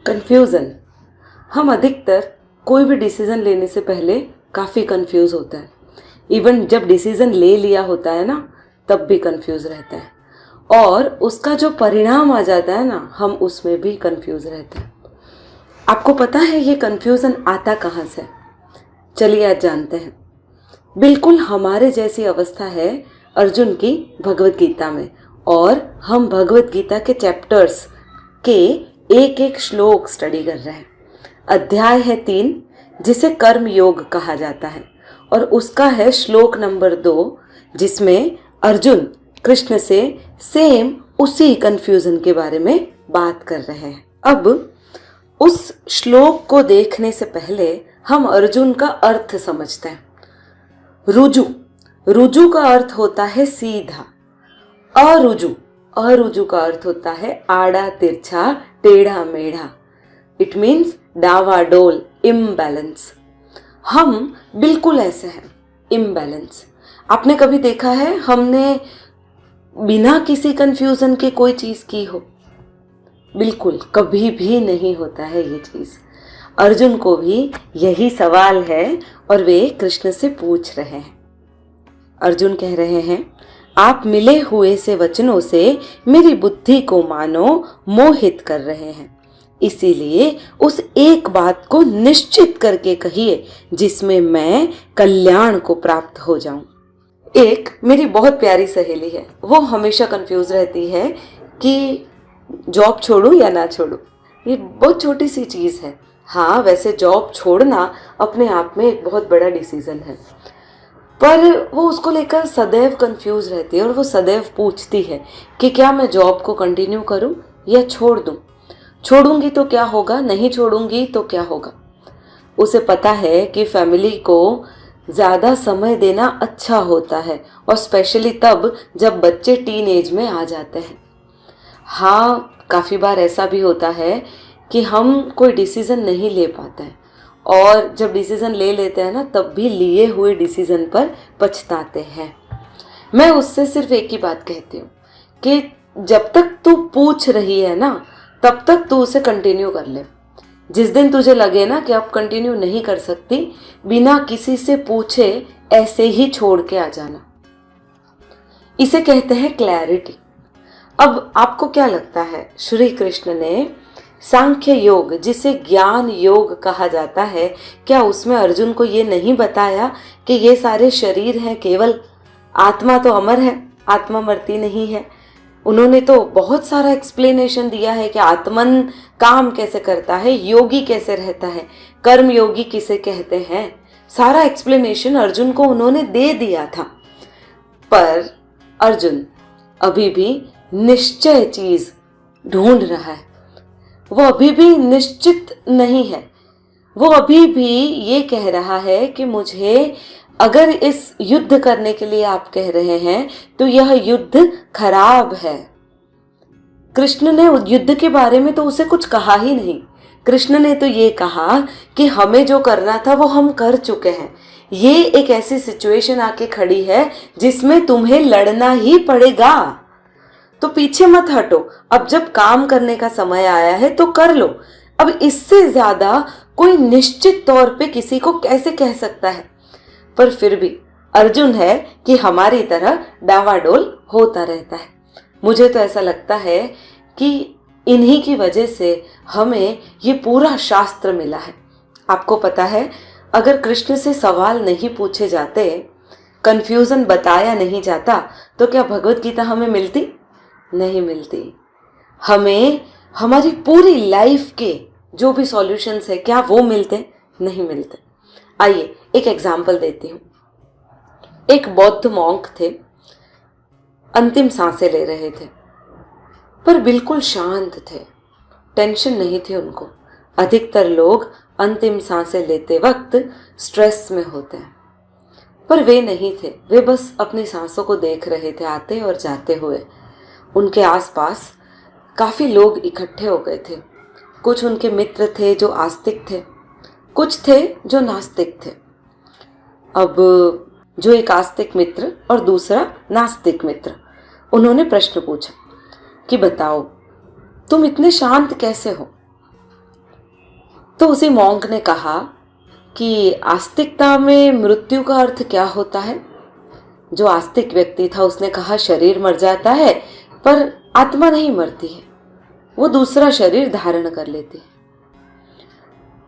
Confusion. हम अधिकतर कोई भी डिसीजन लेने से पहले काफ़ी कंफ्यूज होते हैं। इवन जब डिसीजन ले लिया होता है ना, तब भी कंफ्यूज रहते हैं, और उसका जो परिणाम आ जाता है ना, हम उसमें भी कंफ्यूज रहते हैं। आपको पता है ये कंफ्यूजन आता कहाँ से? चलिए आज जानते हैं। बिल्कुल हमारे जैसी अवस्था है अर्जुन की भगवत गीता में, और हम भगवत गीता के चैप्टर्स के एक एक श्लोक स्टडी कर रहे हैं। अध्याय है 3, जिसे कर्म योग कहा जाता है, और उसका है श्लोक नंबर 2, जिसमें अर्जुन कृष्ण से सेम उसी कंफ्यूजन के बारे में बात कर रहे हैं। अब उस श्लोक को देखने से पहले हम अर्जुन का अर्थ समझते हैं। रुजु, रुजु का अर्थ होता है सीधा। अरुजु, अरुजु का अर्थ होता है आड़ा तिरछा, टेढ़ा मेढ़ा। इट मीन्स डावाडोल, इम्बैलेंस। हम बिल्कुल ऐसे हैं, इम्बैलेंस। आपने कभी देखा है हमने बिना किसी कंफ्यूजन के कोई चीज की हो? बिल्कुल कभी भी नहीं होता है ये चीज। अर्जुन को भी यही सवाल है और वे कृष्ण से पूछ रहे हैं। अर्जुन कह रहे हैं, आप मिले हुए से वचनों से मेरी बुद्धि को मानो मोहित कर रहे हैं, इसीलिए उस एक बात को निश्चित करके कहिए जिसमें मैं कल्याण को प्राप्त हो जाऊं। एक मेरी बहुत प्यारी सहेली है, वो हमेशा कंफ्यूज रहती है कि जॉब छोड़ूं या ना छोड़ूं। ये बहुत छोटी सी चीज़ है। हाँ, वैसे जॉब छोड़ना अपने आप में एक बहुत बड़ा डिसीजन है, पर वो उसको लेकर सदैव कंफ्यूज रहती है, और वो सदैव पूछती है कि क्या मैं जॉब को कंटिन्यू करूं या छोड़ दूं। छोड़ूंगी तो क्या होगा, नहीं छोड़ूंगी तो क्या होगा। उसे पता है कि फैमिली को ज़्यादा समय देना अच्छा होता है, और स्पेशली तब जब बच्चे टीन एज में आ जाते हैं। हाँ, काफ़ी बार ऐसा भी होता है कि हम कोई डिसीज़न नहीं ले पाते हैं, और जब डिसीज़न ले लेते हैं ना, तब भी लिए हुए डिसीज़न पर पछताते हैं। मैं उससे सिर्फ एक ही बात कहती हूँ कि जब तक तू पूछ रही है ना, तब तक तू उसे कंटिन्यू कर ले। जिस दिन तुझे लगे ना कि अब कंटिन्यू नहीं कर सकती, बिना किसी से पूछे ऐसे ही छोड़ के आ जाना। इसे कहते हैं क्लैरिटी। अब आपको क्या लगता है, श्री कृष्ण ने सांख्य योग, जिसे ज्ञान योग कहा जाता है, क्या उसमें अर्जुन को ये नहीं बताया कि ये सारे शरीर हैं केवल, आत्मा तो अमर है, आत्मा मरती नहीं है। उन्होंने तो बहुत सारा एक्सप्लेनेशन दिया है कि आत्मन काम कैसे करता है, योगी कैसे रहता है, कर्म योगी किसे कहते हैं। सारा एक्सप्लेनेशन अर्जुन को उन्होंने दे दिया था, पर अर्जुन अभी भी निश्चय चीज ढूंढ रहा है। वो अभी भी निश्चित नहीं है। वो अभी भी ये कह रहा है कि मुझे, अगर इस युद्ध करने के लिए आप कह रहे हैं तो यह युद्ध खराब है। कृष्ण ने युद्ध के बारे में तो उसे कुछ कहा ही नहीं। कृष्ण ने तो ये कहा कि हमें जो करना था वो हम कर चुके हैं। ये एक ऐसी सिचुएशन आके खड़ी है जिसमें तुम्हें लड़ना ही पड़ेगा, तो पीछे मत हटो। अब जब काम करने का समय आया है तो कर लो। अब इससे ज्यादा कोई निश्चित तौर पे किसी को कैसे कह सकता है? पर फिर भी अर्जुन है कि हमारी तरह डावाडोल होता रहता है। मुझे तो ऐसा लगता है कि इन्हीं की वजह से हमें ये पूरा शास्त्र मिला है। आपको पता है, अगर कृष्ण से सवाल नहीं पूछे जाते, कंफ्यूजन बताया नहीं जाता, तो क्या भगवत गीता हमें मिलती? नहीं मिलती। हमें हमारी पूरी लाइफ के जो भी सॉल्यूशंस है, क्या वो मिलते? नहीं मिलते। आइए एक एग्जाम्पल देती हूँ। एक बौद्ध मॉन्क थे, अंतिम सांसें ले रहे थे, पर बिल्कुल शांत थे, टेंशन नहीं थी उनको। अधिकतर लोग अंतिम सांसें लेते वक्त स्ट्रेस में होते हैं, पर वे नहीं थे। वे बस अपनी सांसों को देख रहे थे, आते और जाते हुए। उनके आसपास काफ़ी लोग इकट्ठे हो गए थे। कुछ उनके मित्र थे जो आस्तिक थे, कुछ थे जो नास्तिक थे। अब जो एक आस्तिक मित्र और दूसरा नास्तिक मित्र, उन्होंने प्रश्न पूछा कि बताओ, तुम इतने शांत कैसे हो? तो उसी मॉन्क ने कहा कि आस्तिकता में मृत्यु का अर्थ क्या होता है। जो आस्तिक व्यक्ति था उसने कहा शरीर मर जाता है पर आत्मा नहीं मरती है, वो दूसरा शरीर धारण कर लेती है।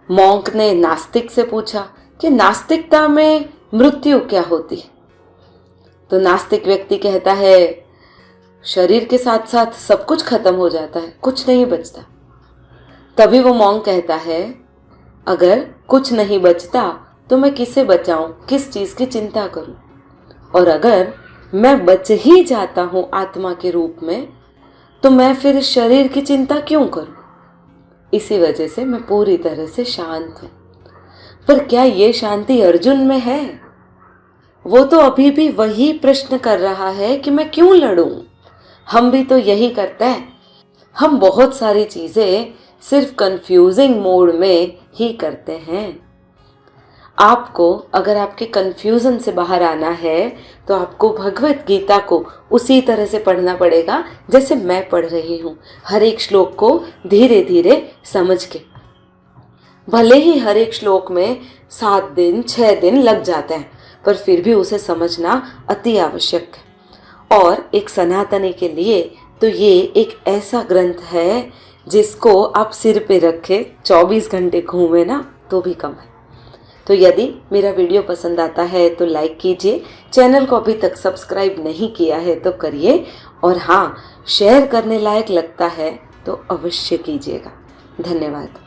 मॉन्क ने नास्तिक से पूछा कि नास्तिकता में मृत्यु क्या होती है। तो नास्तिक व्यक्ति कहता है शरीर के साथ साथ सब कुछ खत्म हो जाता है, कुछ नहीं बचता। तभी वो मॉन्क कहता है अगर कुछ नहीं बचता तो मैं किसे बचाऊं, किस चीज की चिंता करूं, और अगर मैं बच ही जाता हूं आत्मा के रूप में तो मैं फिर शरीर की चिंता क्यों करूं। इसी वजह से मैं पूरी तरह से शांत हूं। पर क्या ये शांति अर्जुन में है? वो तो अभी भी वही प्रश्न कर रहा है कि मैं क्यों लड़ूं। हम भी तो यही करते हैं। हम बहुत सारी चीजें सिर्फ कंफ्यूजिंग मोड में ही करते हैं। आपको अगर आपके कंफ्यूजन से बाहर आना है तो आपको भगवत गीता को उसी तरह से पढ़ना पड़ेगा जैसे मैं पढ़ रही हूँ, हर एक श्लोक को धीरे धीरे समझ के। भले ही हर एक श्लोक में 7 दिन 6 दिन लग जाते हैं, पर फिर भी उसे समझना अति आवश्यक है। और एक सनातनी के लिए तो ये एक ऐसा ग्रंथ है जिसको आप सिर पे रखे 24 घंटे घूमे ना तो भी कम है। तो यदि मेरा वीडियो पसंद आता है तो लाइक कीजिए, चैनल को अभी तक सब्सक्राइब नहीं किया है तो करिए, और हाँ, शेयर करने लायक लगता है तो अवश्य कीजिएगा। धन्यवाद।